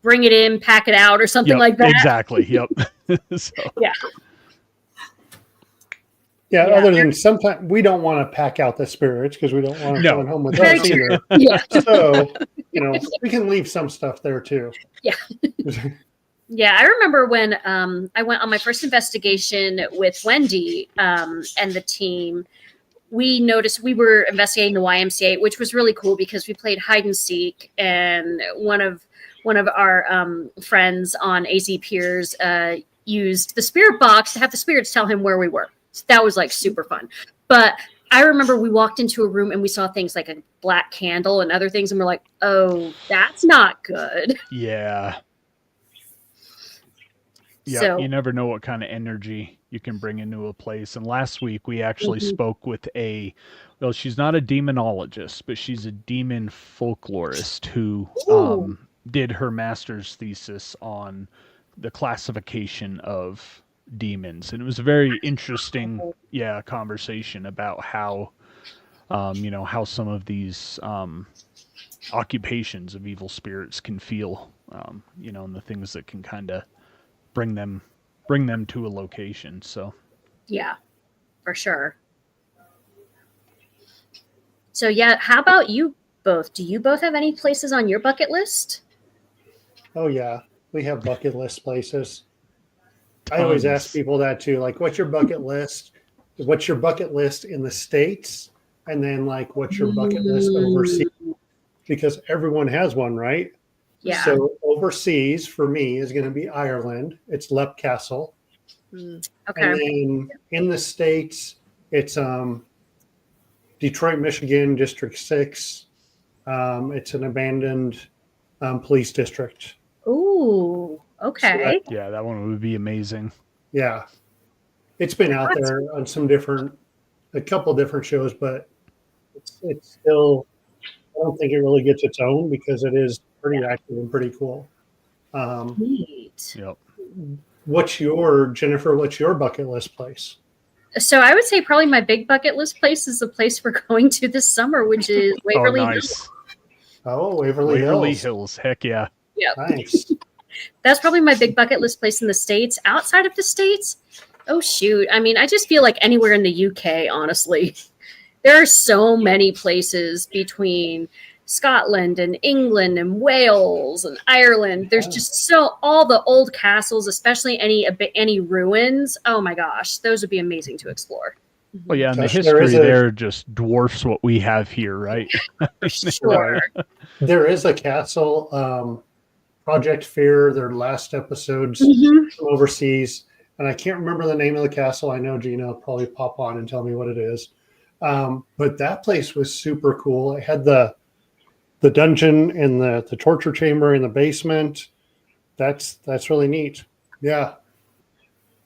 Bring it in, pack it out, or something
yep,
like that.
exactly. Yep. So,
Yeah.
Yeah,
Yeah.
other than sometimes we don't want to pack out the spirits because we don't want them
No.
coming home with
Very
us
true.
either.
Yeah.
So, you know, we can leave some stuff there too.
Yeah. Yeah, I remember when I went on my first investigation with Wendy and the team. We noticed we were investigating the YMCA, which was really cool because we played hide and seek, and one of our friends on AZ P.I.E used the spirit box to have the spirits tell him where we were. So that was like super fun. But I remember we walked into a room and we saw things like a black candle and other things, and we're like, "Oh, that's not good."
yeah. Yeah,
So
you never know what kind of energy you can bring into a place. And last week we actually spoke with well, she's not a demonologist, but she's a demon folklorist who did her master's thesis on the classification of demons. And it was a very interesting, conversation about how, you know, how some of these occupations of evil spirits can feel, you know, and the things that can kind of bring them to a location. So
yeah, for sure. So yeah, how about you both? Do you both have any places on your bucket list?
Oh yeah, we have bucket list places. I always ask people that too. Like, what's your bucket list? What's your bucket list in the States? And then like, what's your bucket list overseas? Because everyone has one, right?
Yeah.
So overseas for me is going to be Ireland. It's Lep Castle.
Okay.
And then in the States, it's Detroit, Michigan, District 6. It's an abandoned police district.
Ooh. Okay.
yeah, that one would be amazing.
Yeah. It's been out there on a couple different shows, but it's still, I don't think it really gets its own because it is pretty active and pretty cool.
Neat.
Yep.
What's your bucket list place?
So I would say probably my big bucket list place is the place we're going to this summer, which is Waverly Hills.
Nice.
Oh, Waverly
Hills. Heck yeah.
Yeah.
Nice.
That's probably my big bucket list place in the States. Outside of the States, oh shoot. I mean, I just feel like anywhere in the UK, honestly. There are so many places between Scotland and England and Wales and Ireland. There's just all the old castles, especially any ruins. Oh my gosh, those would be amazing to explore.
Well, yeah, and
Gosh,
the history there just dwarfs what we have here, right?
Sure.
There is a castle, Project Fear, their last episodes from overseas. And I can't remember the name of the castle. I know Gina will probably pop on and tell me what it is. But that place was super cool. It had the dungeon and the torture chamber in the basement. That's really neat. Yeah.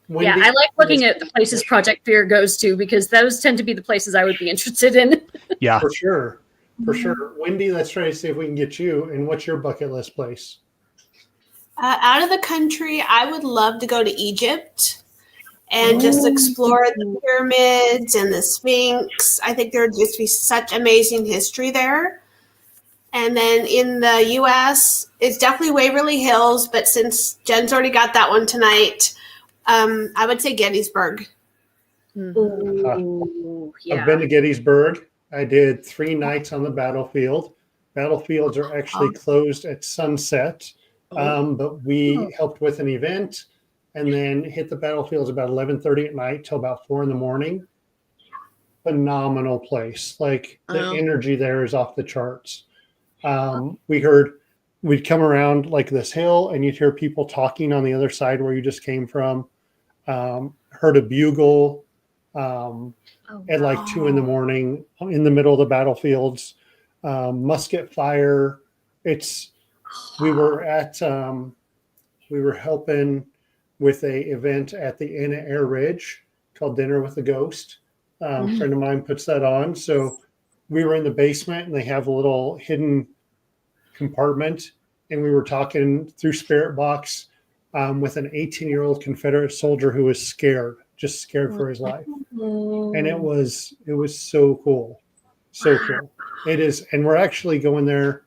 Wendy,
Yeah, I like looking at the places Project Fear goes to because those tend to be the places I would be interested in.
Yeah.
For sure. Wendy, let's try to see if we can get you. And what's your bucket list place?
Out of the country, I would love to go to Egypt and just explore the pyramids and the Sphinx. I think there would just be such amazing history there. And then in the U.S., it's definitely Waverly Hills, but since Jen's already got that one tonight, I would say Gettysburg.
Ooh,
I've
yeah.
been to Gettysburg. I did 3 nights on the battlefield. Battlefields are actually closed at sunset, but we helped with an event and then hit the battlefields about 11:30 at night till about 4 in the morning. Phenomenal place. Like the energy there is off the charts. We'd come around like this hill and you'd hear people talking on the other side where you just came from. Heard a bugle at like 2 in the morning in the middle of the battlefields. Musket fire. We were helping with a event at the Inn at Air Ridge called Dinner with the Ghost. A friend of mine puts that on. So we were in the basement and they have a little hidden compartment, and we were talking through Spirit Box with an 18-year-old Confederate soldier who was scared, just scared for his life. And it was so cool. So cool. It is. And we're actually going there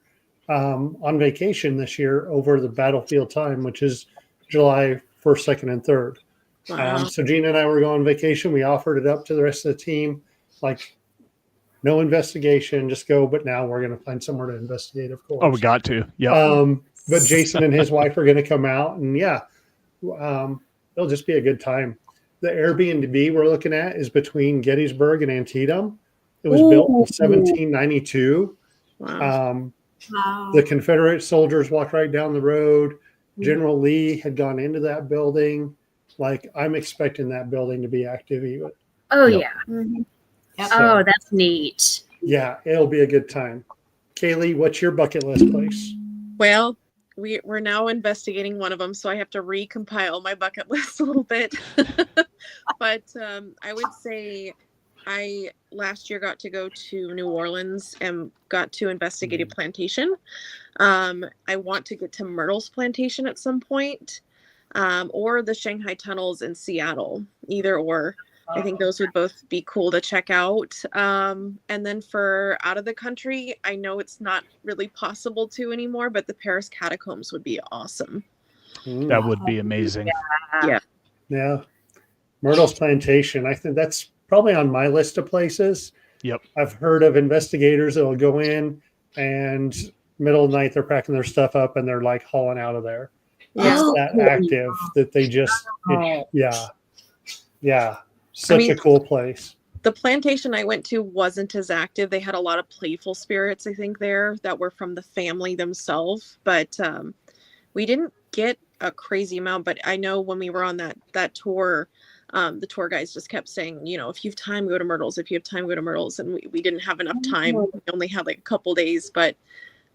on vacation this year over the battlefield time, which is July 1st, 2nd, and 3rd. So Gina and I were going on vacation. We offered it up to the rest of the team, like no investigation, just go. But now we're going to find somewhere to investigate, of course.
Oh, we got to. Yeah.
But Jason and his wife are going to come out, and it'll just be a good time. The Airbnb we're looking at is between Gettysburg and Antietam. It was built in 1792.
Wow.
The Confederate soldiers walked right down the road. General Lee had gone into that building. Like, I'm expecting that building to be active even.
Oh,
Yep.
yeah.
Yep.
Oh, that's neat.
Yeah, it'll be a good time. Kayleigh, what's your bucket list place?
Well, we're now investigating one of them, so I have to recompile my bucket list a little bit. But I would say I last year got to go to New Orleans and got to investigate a plantation. I want to get to Myrtle's plantation at some point, or the Shanghai tunnels in Seattle, either or. I think those would both be cool to check out. And then for out of the country, I know it's not really possible to anymore, but the Paris catacombs would be awesome.
That would be amazing.
Yeah. Myrtle's plantation. I think that's probably on my list of places.
Yep.
I've heard of investigators that will go in and middle of the night they're packing their stuff up and they're like hauling out of there. It's that active that they just such a cool place.
The plantation I went to wasn't as active. They had a lot of playful spirits, I think, there that were from the family themselves, but we didn't get a crazy amount. But I know when we were on that tour, the tour guys just kept saying, you know, if you have time, go to Myrtle's. If you have time, go to Myrtle's. And we didn't have enough time. We only had like a couple days, but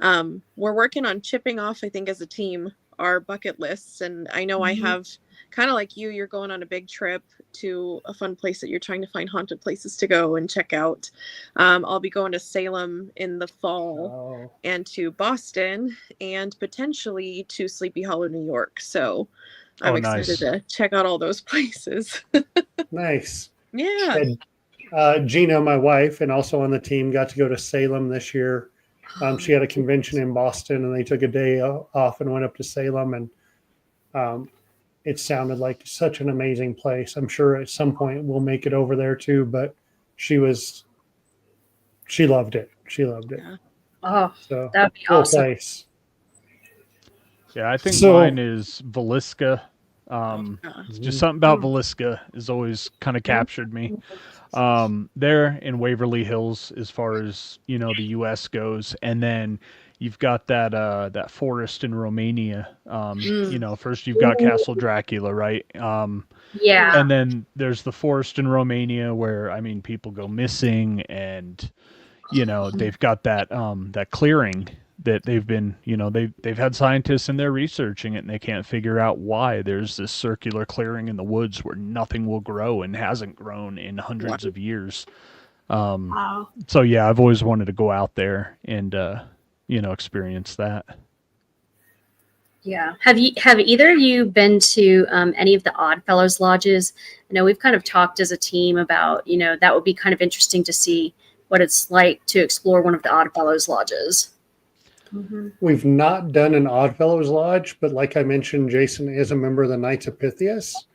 we're working on chipping off, I think, as a team, our bucket lists. And I know I have, kind of like you're going on a big trip to a fun place that you're trying to find haunted places to go and check out. I'll be going to Salem in the fall and to Boston and potentially to Sleepy Hollow, New York. So I'm excited to check out all those places.
Nice.
Yeah.
And, Gina, my wife, and also on the team, got to go to Salem this year. She had a convention in Boston and they took a day off and went up to Salem, and it sounded like such an amazing place. I'm sure at some point we'll make it over there too, but she loved it. She loved it.
Yeah. Oh,
so
that'd be
cool
awesome.
place.
Yeah, I think mine is Villisca. It's just something about Villisca has always kind of captured me. There in Waverly Hills, as far as, you know, the U.S. goes, and then you've got that forest in Romania. You know, first you've got Castle Dracula, right?
Yeah.
And then there's the forest in Romania where, I mean, people go missing, and you know, they've got that clearing that they've been, you know, they've had scientists in there researching it, and they can't figure out why there's this circular clearing in the woods where nothing will grow and hasn't grown in hundreds of years. So yeah, I've always wanted to go out there and you know, experience that.
Yeah. Have either of you been to any of the Oddfellows lodges? I know we've kind of talked as a team about, you know, that would be kind of interesting to see what it's like to explore one of the Oddfellows lodges.
We've not done an Oddfellows lodge, but like I mentioned, Jason is a member of the Knights of Pythias.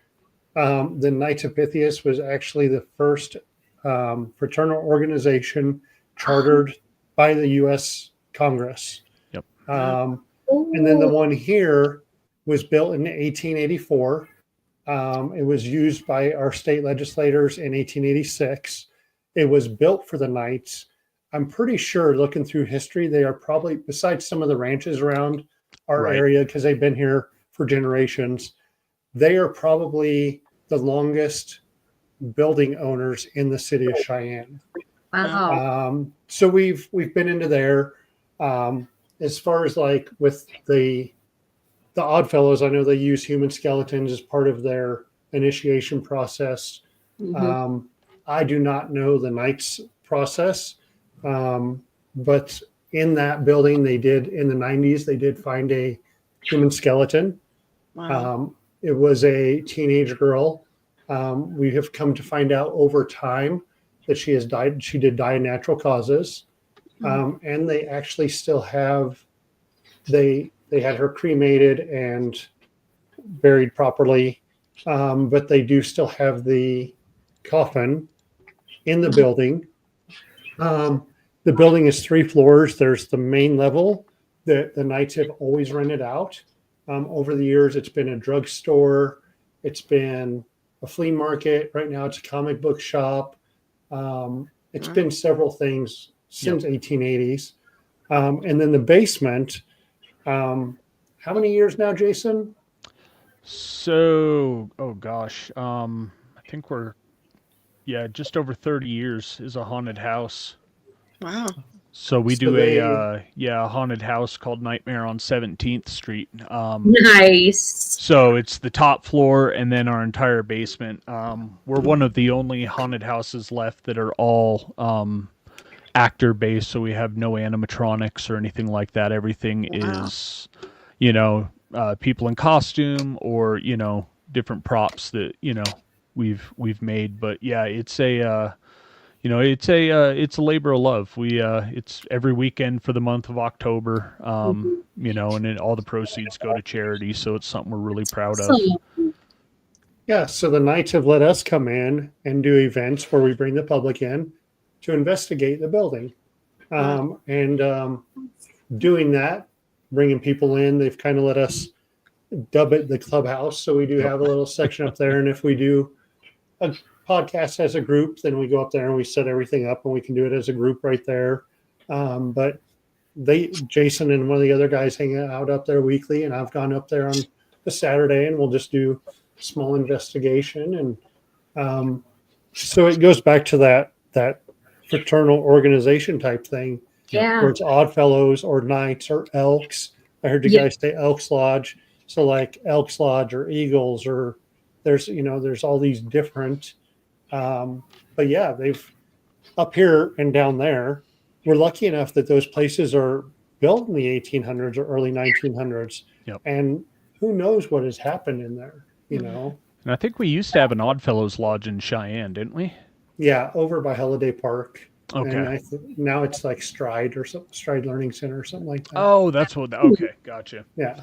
The Knights of Pythias was actually the first fraternal organization chartered by the U.S. Congress.
Yep.
And then the one here was built in 1884. It was used by our state legislators in 1886. It was built for the Knights. I'm pretty sure, looking through history, they are probably, besides some of the ranches around our area, because they've been here for generations, they are probably the longest building owners in the city of Cheyenne.
Wow.
So we've been into there. As far as like with the Oddfellows, I know they use human skeletons as part of their initiation process.
Mhm.
I do not know the Knights process, but in that building, they did in the 90s, they did find a human skeleton.
Wow.
It was a teenage girl. We have come to find out over time that she has died. She did die of natural causes. And they actually still have, they had her cremated and buried properly, but they do still have the coffin in the building. The building is 3 floors. There's the main level that the Knights have always rented out. Over the years, it's been a drugstore. It's been a flea market. Right now, it's a comic book shop. It's been several things since 1880s. And then the basement, how many years now, Jason?
So, oh gosh, I think we're just over 30 years is a haunted house.
Wow.
So we
So
do
they-
a haunted house called Nightmare on 17th Street.
Nice.
So it's the top floor and then our entire basement. We're one of the only haunted houses left that are all actor based, so we have no animatronics or anything like that. Everything is, people in costume or different props that we've made. But yeah, it's a it's a labor of love. It's every weekend for the month of October, and then all the proceeds go to charity. So it's something we're really proud of.
Yeah, so the Knights have let us come in and do events where we bring the public in to investigate the building. Doing that, bringing people in, they've kind of let us dub it the clubhouse. So we do have a little section up there. And if we do a podcast as a group, then we go up there and we set everything up and we can do it as a group right there. But Jason and one of the other guys hang out up there weekly, and I've gone up there on a Saturday and we'll just do small investigation. And so it goes back to that fraternal organization type thing.
Yeah.
Where it's Oddfellows or Knights or Elks. I heard you guys say Elks Lodge. So like Elks Lodge or Eagles, or there's all these different, but yeah, they've up here and down there, we're lucky enough that those places are built in the 1800s or early 1900s.
Yep.
And who knows what has happened in there, And
I think we used to have an Oddfellows Lodge in Cheyenne, didn't we?
Yeah, over by Holiday Park.
Okay.
And now it's like Stride or Stride Learning Center or something like that.
Oh, that's what. Okay, gotcha.
Yeah.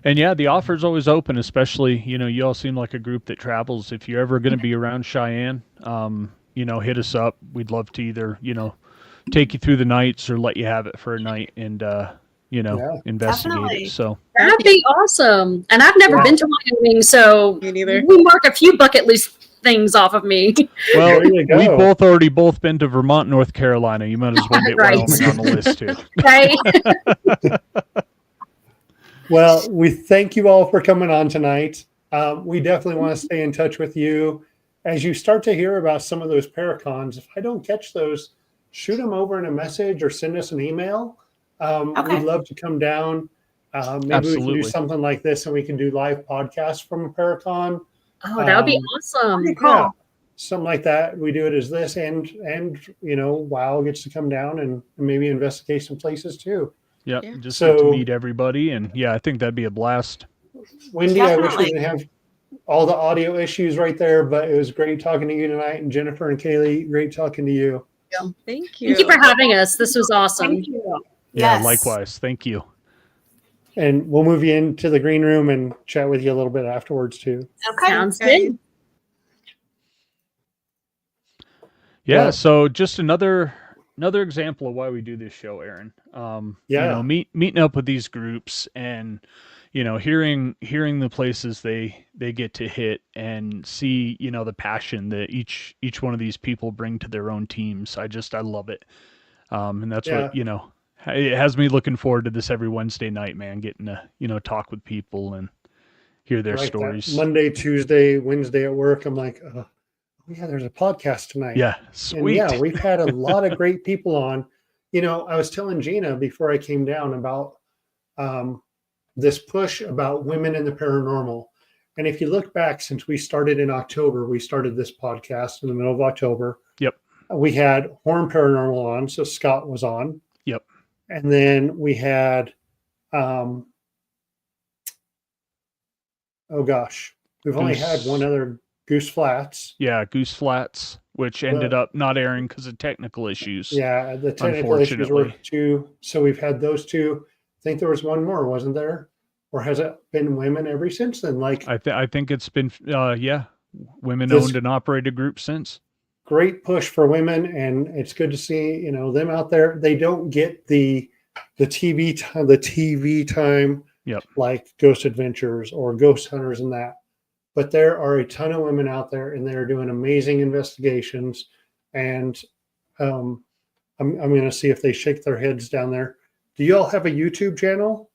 And yeah, the offer's always open, especially, you all seem like a group that travels. If you're ever going to be around Cheyenne, hit us up. We'd love to either, take you through the nights or let you have it for a night and, investigate
Definitely.
it. So
That'd be awesome. And I've never been to Wyoming, so
Me neither.
we mark a few bucket list things off of me.
well,
There you go.
we've already been to Vermont, North Carolina. You might as well get
Right.
Wyoming on the list too.
Right?
Well, we thank you all for coming on tonight. We definitely want to stay in touch with you. As you start to hear about some of those Paracons, if I don't catch those, shoot them over in a message or send us an email.
Okay.
We'd love to come down. Maybe we can do
Absolutely.
something like this and we can do live podcasts from a Paracon.
Oh, that would be awesome.
Yeah, something like that. We do it as this, and WoW gets to come down and maybe investigate some places too.
Yep,
Yeah.
just
So-
get to meet everybody, and yeah, I think that'd be a blast.
Wendy, I wish we
Definitely.
didn't have all the audio issues right there, but it was great talking to you tonight. And Jennifer and Kayleigh, great talking to you.
Thank you.
Thank you for having us. This was awesome.
Thank you.
Yeah,
Yes.
likewise. Thank you.
And we'll move you into the green room and chat with you a little bit afterwards too.
Okay.
Sounds good.
Yeah,
But
so just another example of why we do this show, Aaron.
yeah,
Meeting up with these groups and hearing the places they get to hit and see the passion that each one of these people bring to their own teams. I love it, and that's what
yeah,
it has me looking forward to this every Wednesday night, man. Getting to talk with people and hear their
right. That
stories.
Monday, Tuesday, Wednesday at work, I'm like, yeah, there's a podcast tonight.
Yeah,
And yeah,
sweet.
we've had a lot of great people on. I was telling Gina before I came down about um, this push about women in the paranormal. And if you look back, since we started in October, we started this podcast in the middle of October.
Yep.
We had Horn Paranormal on, so Scott was on.
Yep.
And then we had, oh gosh, we've only had one other, Goose Flats.
Yeah, Goose Flats, which ended up not airing because of technical issues.
Yeah, the technical issues were two. So we've had those two. I think there was one more, wasn't there? Or has it been women ever since then? Like
I think it's been women owned and operated group since.
Great push for women, and it's good to see them out there. They don't get the TV time,
yep,
like Ghost Adventures or Ghost Hunters and that. But there are a ton of women out there, and they're doing amazing investigations. And I'm going to see if they shake their heads down there. Do you all have a YouTube channel?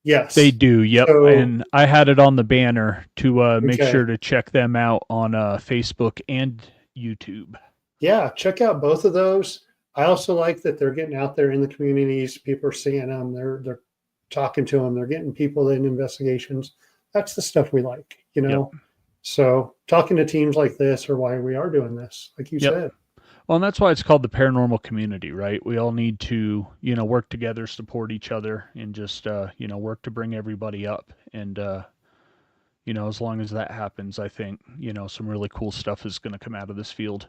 Yes,
they do. Yep, so, and I had it on the banner to make sure to check them out on Facebook and YouTube.
Yeah, check out both of those. I also like that they're getting out there in the communities. People are seeing them. They're talking to them. They're getting people in investigations. That's the stuff we like, Yep. So talking to teams like this are why we are doing this, like you said.
Well, and that's why it's called the paranormal community, right? We all need to, work together, support each other, and just, work to bring everybody up. And, as long as that happens, I think, some really cool stuff is going to come out of this field.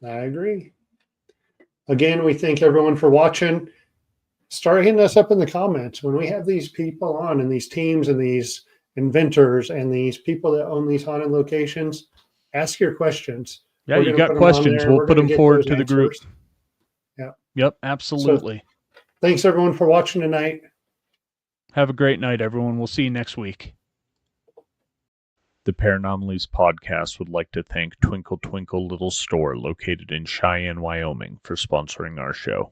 I agree. Again, we thank everyone for watching. Start hitting us up in the comments when we have these people on and these teams and these inventors and these people that own these haunted locations. Ask your questions.
Yeah, you got questions. We'll put them forward to the group.
Yeah.
Yep, absolutely.
So, thanks everyone for watching tonight.
Have a great night, everyone. We'll see you next week. The Paranomalies podcast would like to thank Twinkle Twinkle Little Store located in Cheyenne, Wyoming for sponsoring our show.